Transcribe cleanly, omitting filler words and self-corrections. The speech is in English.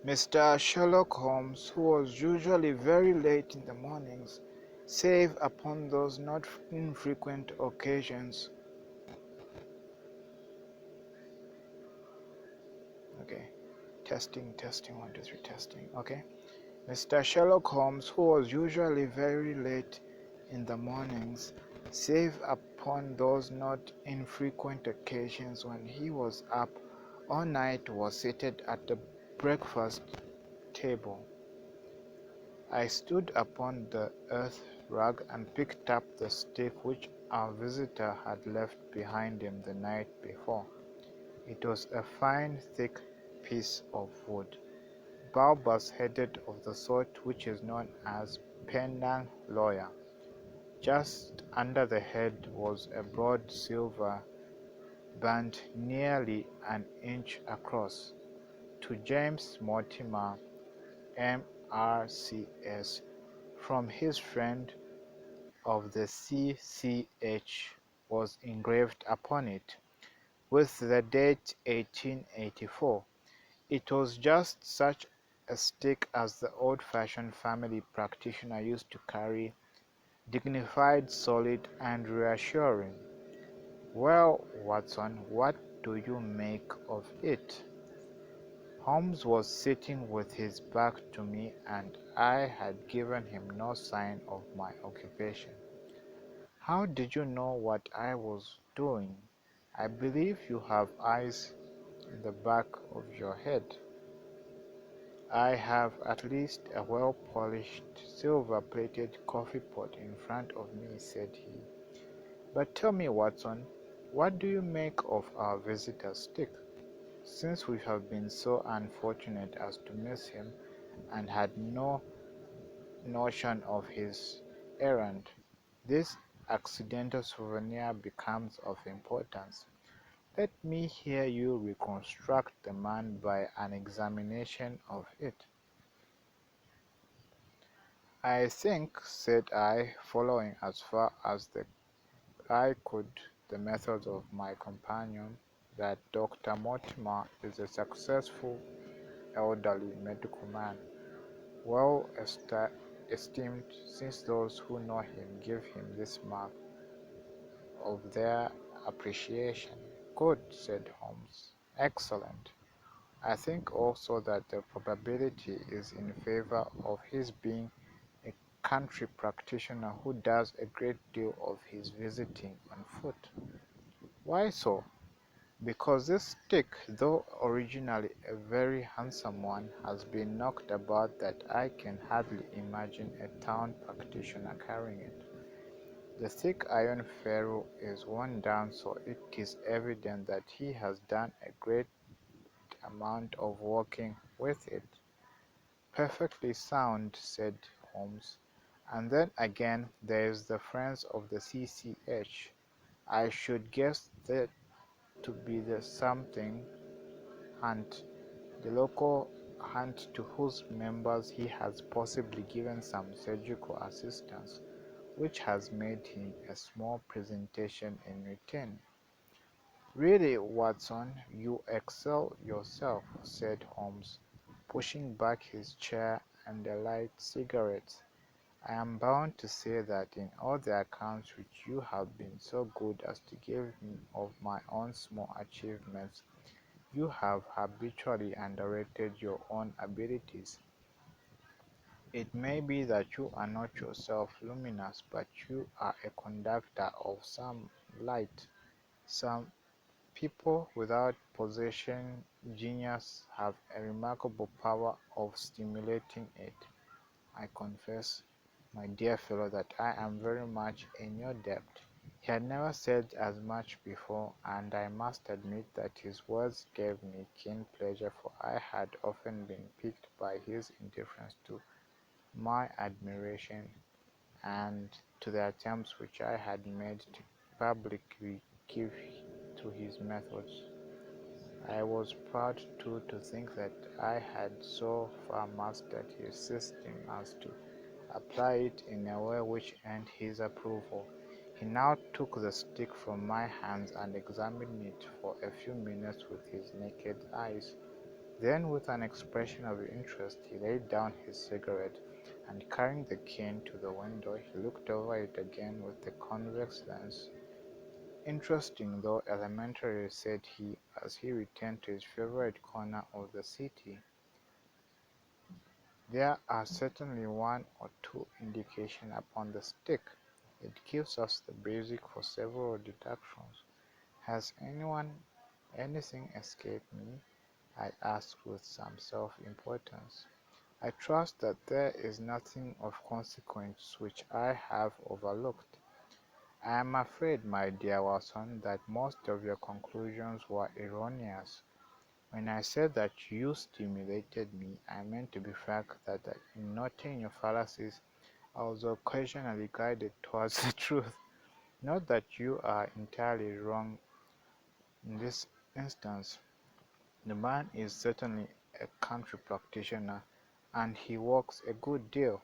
Mr. Sherlock Holmes, who was usually very late in the mornings, save upon those not infrequent occasions. Okay, testing, 1, 2, 3, testing. Okay, Mr. Sherlock Holmes, who was usually very late in the mornings, save upon those not infrequent occasions when he was up all night, was seated at the breakfast table. I stood upon the earth rug and picked up the stick which our visitor had left behind him the night before. It was a fine thick piece of wood, bulbous-headed, of the sort which is known as Penang Lawyer. Just under the head was a broad silver band nearly an inch across. To James Mortimer, M.R.C.S., from his friend of the C.C.H., was engraved upon it, with the date 1884. It was just such a stick as the old-fashioned family practitioner used to carry, dignified, solid, and reassuring. "Well, Watson, what do you make of it?" Holmes was sitting with his back to me, and I had given him no sign of my occupation. "How did you know what I was doing? I believe you have eyes in the back of your head." "I have at least a well-polished, silver-plated coffee-pot in front of me," said he. "But tell me, Watson, what do you make of our visitor's stick? Since we have been so unfortunate as to miss him, and had no notion of his errand, this accidental souvenir becomes of importance. Let me hear you reconstruct the man by an examination of it." "I think," said I, following as far as I could the methods of my companion, "that Dr. Mortimer is a successful elderly medical man, well esteemed, since those who know him give him this mark of their appreciation." "Good," said Holmes. "Excellent. I think also that the probability is in favor of his being a country practitioner who does a great deal of his visiting on foot." "Why so?" "Because this stick, though originally a very handsome one, has been knocked about that I can hardly imagine a town practitioner carrying it. The thick iron ferrule is worn down, so it is evident that he has done a great amount of walking with it." "Perfectly sound," said Holmes. "And then again there's the friends of the C.C.H. I should guess that to be the something hunt, the local hunt to whose members he has possibly given some surgical assistance, which has made him a small presentation in return." "Really, Watson, you excel yourself," said Holmes, pushing back his chair and alight cigarettes. "I am bound to say that in all the accounts which you have been so good as to give me of my own small achievements, you have habitually underrated your own abilities. It may be that you are not yourself luminous, but you are a conductor of some light. Some people without possessing genius have a remarkable power of stimulating it. I confess, my dear fellow, that I am very much in your debt." He had never said as much before, and I must admit that his words gave me keen pleasure, for I had often been piqued by his indifference to my admiration, and to the attempts which I had made to publicly give to his methods. I was proud, too, to think that I had so far mastered his system as to apply it in a way which earned his approval. He now took the stick from my hands and examined it for a few minutes with his naked eyes. Then, with an expression of interest, he laid down his cigarette, and carrying the cane to the window, he looked over it again with the convex lens. "Interesting, though elementary," said he, as he returned to his favorite corner of the city. "There are certainly one or two indications upon the stick. It gives us the basis for several deductions. Has anything escaped me?" I asked with some self-importance. "I trust that there is nothing of consequence which I have overlooked. I am afraid, my dear Watson, that most of your conclusions were erroneous. When I said that you stimulated me, I meant to be frank that in noting your fallacies I was occasionally guided towards the truth. Not that you are entirely wrong in this instance. The man is certainly a country practitioner, and he walks a good deal.